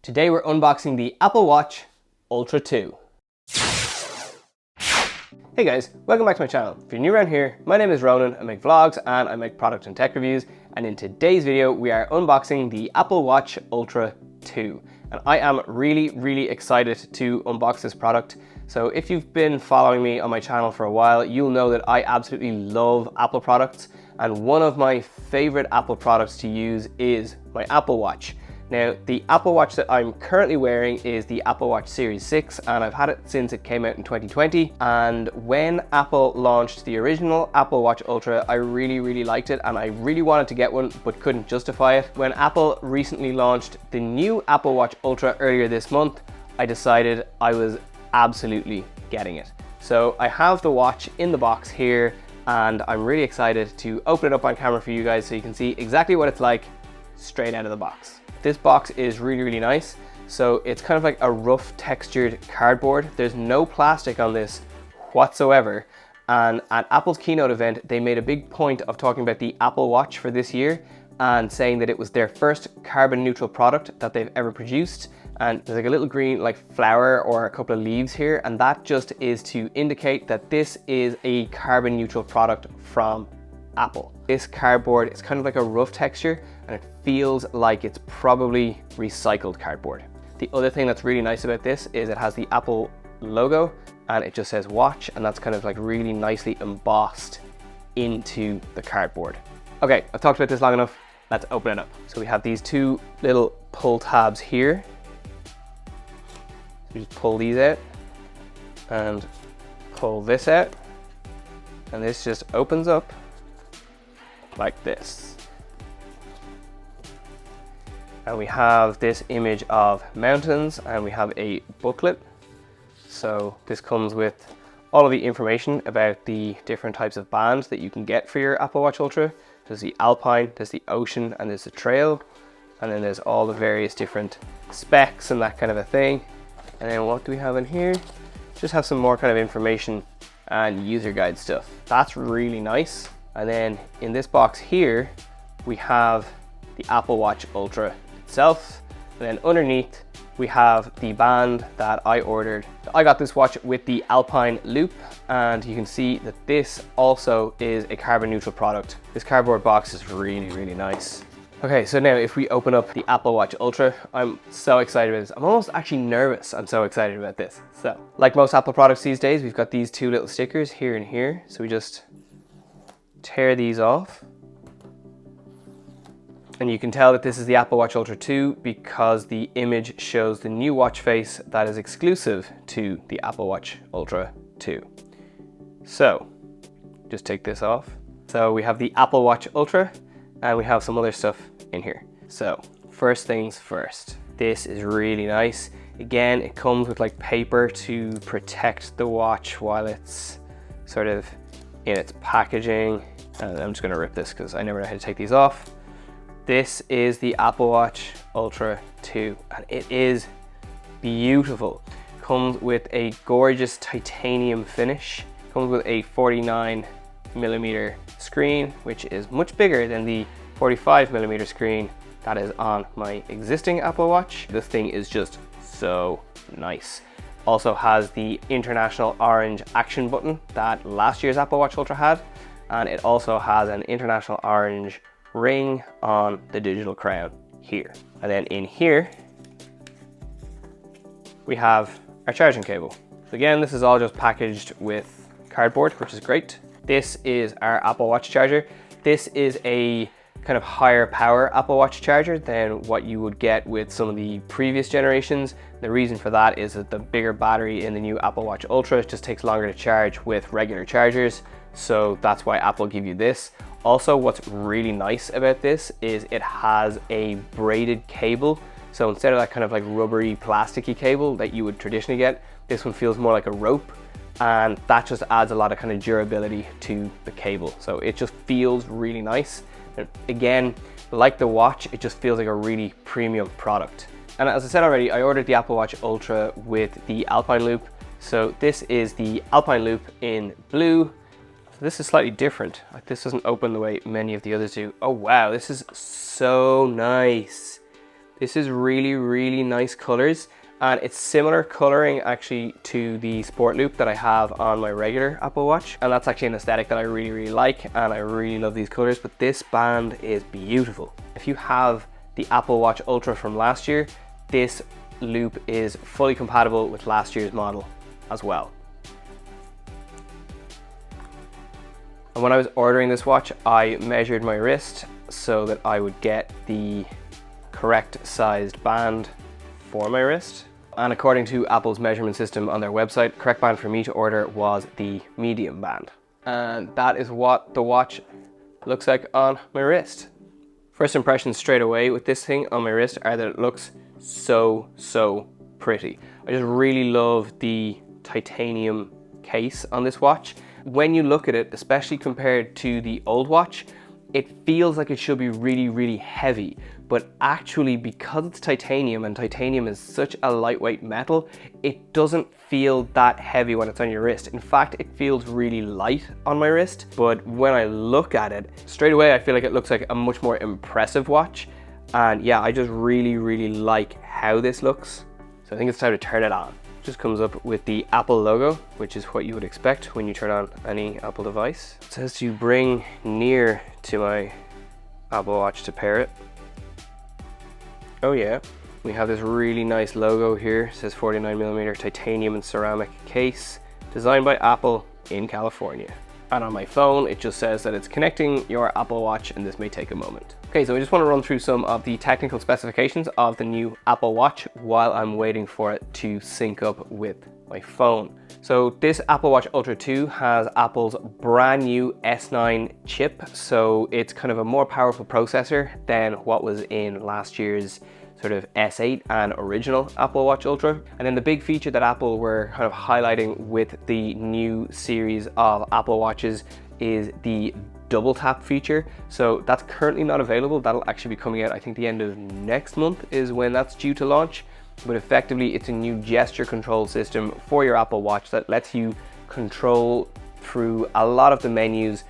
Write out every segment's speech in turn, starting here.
Today we're unboxing the Apple Watch Ultra 2. Hey guys, welcome back to my channel. If you're new around here, my name is Ronan, I make vlogs and I make product and tech reviews, and in today's video we are unboxing the Apple Watch Ultra 2. And I am really excited to unbox this product. So if you've been following me on my channel for a while, you'll know that I absolutely love Apple products, and one of my favorite Apple products to use is my Apple Watch. Now, the Apple Watch that I'm currently wearing is the Apple Watch Series 6, and I've had it since it came out in 2020. And when Apple launched the original Apple Watch Ultra, I really liked it, and I really wanted to get one, but couldn't justify it. When Apple recently launched the new Apple Watch Ultra earlier this month, I decided I was absolutely getting it. So I have the watch in the box here, and I'm really excited to open it up on camera for you guys so you can see exactly what it's like straight out of the box. This box is really nice. So it's kind of like a rough textured cardboard. There's no plastic on this whatsoever. And at Apple's keynote event, they made a big point of talking about the Apple Watch for this year and saying that it was their first carbon neutral product that they've ever produced. And there's like a little green like flower or a couple of leaves here, and that just is to indicate that this is a carbon neutral product from Apple. This cardboard is kind of like a rough texture, and it feels like it's probably recycled cardboard. The other thing that's really nice about this is it has the Apple logo, and it just says watch, and that's kind of like really nicely embossed into the cardboard. Okay, I've talked about this long enough. Let's open it up. So we have these two little pull tabs here. So you just pull these out and pull this out, and this just opens up like this. And we have this image of mountains, and we have a booklet. So this comes with all of the information about the different types of bands that you can get for your Apple Watch Ultra. There's the Alpine, there's the Ocean, and there's the Trail. And then there's all the various different specs and that kind of a thing. And then what do we have in here? Just have some more kind of information and user guide stuff. That's really nice. And then in this box here, we have the Apple Watch Ultra itself. And then underneath, we have the band that I ordered. I got this watch with the Alpine Loop, and you can see that this also is a carbon neutral product. This cardboard box is really nice. Okay, so now if we open up the Apple Watch Ultra, I'm so excited about this. I'm almost actually nervous. I'm so excited about this. So, like most Apple products these days, we've got these two little stickers here and here. So we just tear these off. And you can tell that this is the Apple Watch Ultra 2 because the image shows the new watch face that is exclusive to the Apple Watch Ultra 2. So, just take this off. So we have the Apple Watch Ultra, and we have some other stuff in here. So, first things first. This is really nice. Again, it comes with like paper to protect the watch while it's sort of in its packaging. And I'm just gonna rip this because I never know how to take these off. This is the Apple Watch Ultra 2, and it is beautiful. Comes with a gorgeous titanium finish. Comes with a 49mm screen, which is much bigger than the 45mm screen that is on my existing Apple Watch. This thing is just so nice. Also has the international orange action button that last year's Apple Watch Ultra had, and it also has an international orange ring on the digital crown here. And then in here, we have our charging cable. So again, this is all just packaged with cardboard, which is great. This is our Apple Watch charger. This is a kind of higher power Apple Watch charger than what you would get with some of the previous generations. The reason for that is that the bigger battery in the new Apple Watch Ultra just takes longer to charge with regular chargers. So that's why Apple give you this. Also, what's really nice about this is it has a braided cable. So instead of that kind of like rubbery plasticky cable that you would traditionally get, this one feels more like a rope, and that just adds a lot of kind of durability to the cable. So it just feels really nice. And again, like the watch, it just feels like a really premium product. And as I said already, I ordered the Apple Watch Ultra with the Alpine Loop. So this is the Alpine Loop in blue. So this is slightly different. Like, this doesn't open the way many of the others do. Oh wow, this is so nice. This is really, really nice colors, and it's similar coloring actually to the Sport Loop that I have on my regular Apple Watch, and that's actually an aesthetic that I really, really like, and I really love these colors. But this band is beautiful. If you have the Apple Watch Ultra from last year, this loop is fully compatible with last year's model as well. And when I was ordering this watch, I measured my wrist so that I would get the correct sized band for my wrist. And according to Apple's measurement system on their website, correct band for me to order was the medium band. And that is what the watch looks like on my wrist. First impressions straight away with this thing on my wrist are that it looks so pretty. I just really love the titanium case on this watch. When you look at it, especially compared to the old watch, it feels like it should be really, really heavy, but actually because it's titanium, and titanium is such a lightweight metal, it doesn't feel that heavy when it's on your wrist. In fact, it feels really light on my wrist, but when I look at it, straight away I feel like it looks like a much more impressive watch. And yeah, I just really, really like how this looks. So I think it's time to turn it on. Just comes up with the Apple logo, which is what you would expect when you turn on any Apple device. It says to bring near to my Apple Watch to pair it. Oh yeah, we have this really nice logo here. It says 49mm titanium and ceramic case, designed by Apple in California. And on my phone, it just says that it's connecting your Apple Watch, and this may take a moment. Okay, so I just want to run through some of the technical specifications of the new Apple Watch while I'm waiting for it to sync up with my phone. So this Apple Watch Ultra 2 has Apple's brand new S9 chip. So it's kind of a more powerful processor than what was in last year's sort of S8 and original Apple Watch Ultra. And then the big feature that Apple were kind of highlighting with the new series of Apple Watches is the double tap feature. So that's currently not available. That'll actually be coming out, I think the end of next month is when that's due to launch. But effectively it's a new gesture control system for your Apple Watch that lets you control through a lot of the menus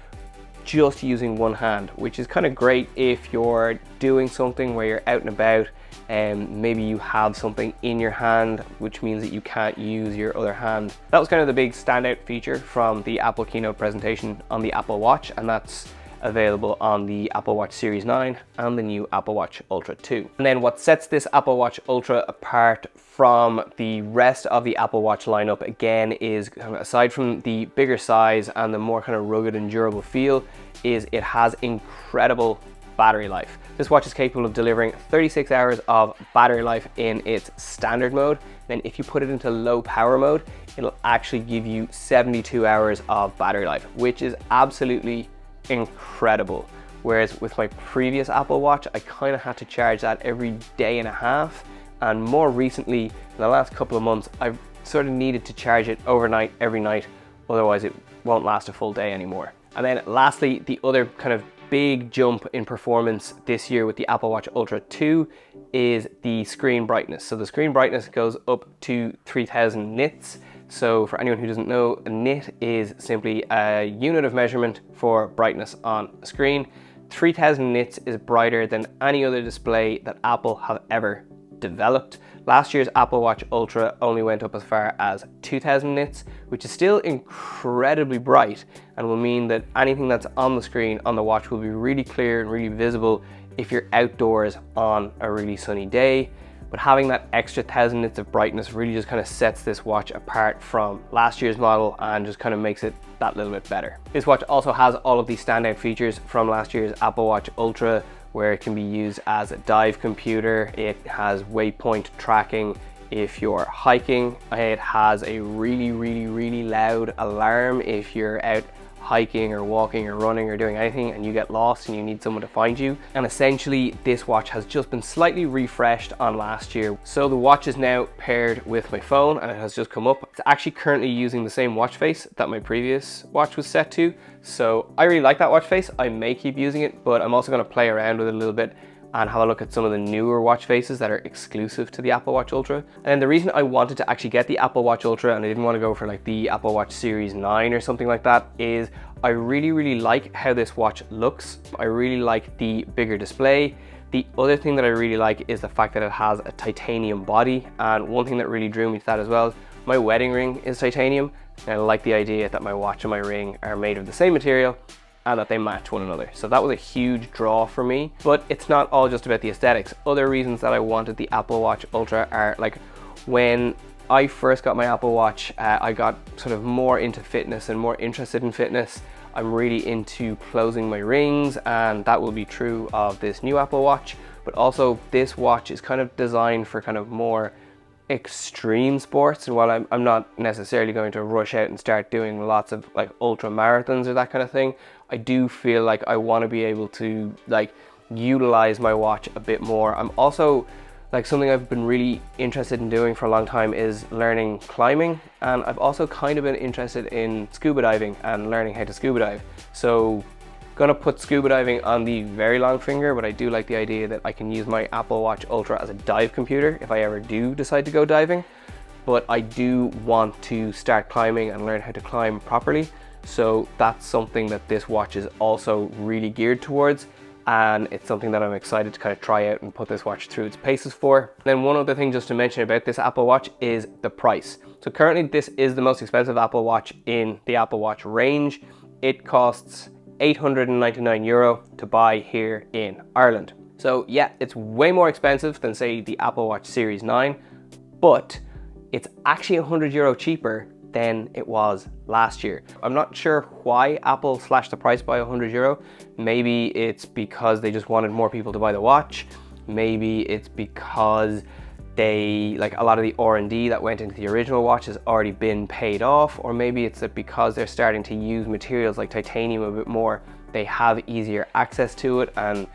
just using one hand, which is kind of great if you're doing something where you're out and about and maybe you have something in your hand, which means that you can't use your other hand. That was kind of the big standout feature from the Apple keynote presentation on the Apple Watch, and that's available on the Apple Watch Series 9 and the new Apple Watch Ultra 2. And then what sets this Apple Watch Ultra apart from the rest of the Apple Watch lineup, again, is aside from the bigger size and the more kind of rugged and durable feel, is it has incredible battery life. This watch is capable of delivering 36 hours of battery life in its standard mode. Then if you put it into low power mode, it'll actually give you 72 hours of battery life, which is absolutely incredible. Whereas with my previous Apple Watch, I kind of had to charge that every day and a half. And more recently, in the last couple of months, I've sort of needed to charge it overnight, every night, otherwise it won't last a full day anymore. And then lastly, the other kind of big jump in performance this year with the Apple Watch Ultra 2 is the screen brightness. So the screen brightness goes up to 3000 nits. So for anyone who doesn't know, a nit is simply a unit of measurement for brightness on a screen. 3000 nits is brighter than any other display that Apple have ever developed. Last year's Apple Watch Ultra only went up as far as 2000 nits, which is still incredibly bright and will mean that anything that's on the screen on the watch will be really clear and really visible if you're outdoors on a really sunny day. But having that extra 1000 nits of brightness really just kind of sets this watch apart from last year's model and just kind of makes it that little bit better. This watch also has all of these standout features from last year's Apple Watch Ultra, where it can be used as a dive computer. It has waypoint tracking if you're hiking. It has a really loud alarm if you're out hiking or walking or running or doing anything and you get lost and you need someone to find you. And essentially this watch has just been slightly refreshed on last year. So the watch is now paired with my phone and it has just come up. It's actually currently using the same watch face that my previous watch was set to. So I really like that watch face. I may keep using it, but I'm also going to play around with it a little bit and have a look at some of the newer watch faces that are exclusive to the Apple Watch Ultra. And the reason I wanted to actually get the Apple Watch Ultra and I didn't want to go for like the Apple Watch Series 9 or something like that is I really like how this watch looks. I really like the bigger display. The other thing that I really like is the fact that it has a titanium body, and one thing that really drew me to that as well, my wedding ring is titanium, and I like the idea that my watch and my ring are made of the same material and that they match one another. So that was a huge draw for me, but it's not all just about the aesthetics. Other reasons that I wanted the Apple Watch Ultra are, like, when I first got my Apple Watch, I got sort of more into fitness and more interested in fitness. I'm really into closing my rings, and that will be true of this new Apple Watch, but also this watch is kind of designed for kind of more extreme sports. And while I'm not necessarily going to rush out and start doing lots of like ultra marathons or that kind of thing, I do feel like I want to be able to like utilize my watch a bit more. I'm also, like, something I've been really interested in doing for a long time is learning climbing, and I've also kind of been interested in scuba diving and learning how to scuba dive. So gonna put scuba diving on the very long finger, but I do like the idea that I can use my Apple Watch Ultra as a dive computer if I ever do decide to go diving. But I do want to start climbing and learn how to climb properly. So that's something that this watch is also really geared towards. And it's something that I'm excited to kind of try out and put this watch through its paces for. Then one other thing just to mention about this Apple Watch is the price. So currently this is the most expensive Apple Watch in the Apple Watch range. It costs €899 to buy here in Ireland. So yeah, it's way more expensive than say the Apple Watch Series 9, but it's actually €100 cheaper than it was last year. I'm not sure why Apple slashed the price by €100. Maybe it's because they just wanted more people to buy the watch. Maybe it's because they, like, a lot of the R&D that went into the original watch has already been paid off, or maybe it's that because they're starting to use materials like titanium a bit more, they have easier access to it and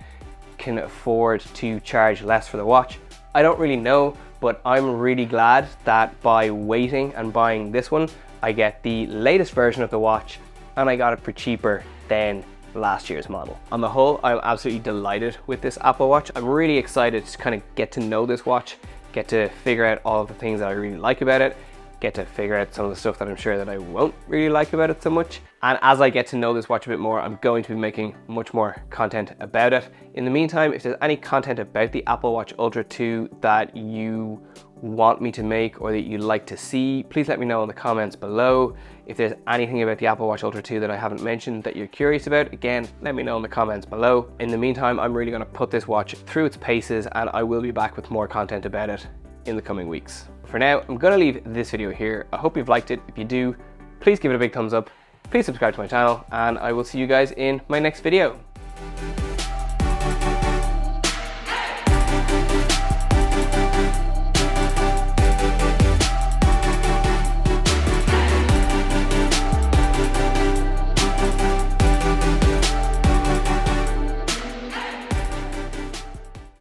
can afford to charge less for the watch. I don't really know, but I'm really glad that by waiting and buying this one, I get the latest version of the watch, and I got it for cheaper than last year's model. On the whole, I'm absolutely delighted with this Apple Watch. I'm really excited to kind of get to know this watch, get to figure out all of the things that I really like about it, get to figure out some of the stuff that I'm sure that I won't really like about it so much. And as I get to know this watch a bit more, I'm going to be making much more content about it. In the meantime, if there's any content about the Apple Watch Ultra 2 that you want me to make or that you'd like to see, please let me know in the comments below. If there's anything about the Apple Watch Ultra 2 that I haven't mentioned that you're curious about, again, let me know in the comments below. In the meantime, I'm really going to put this watch through its paces, and I will be back with more content about it in the coming weeks. For now, I'm going to leave this video here. I hope you've liked it. If you do, please give it a big thumbs up. Please subscribe to my channel, and I will see you guys in my next video.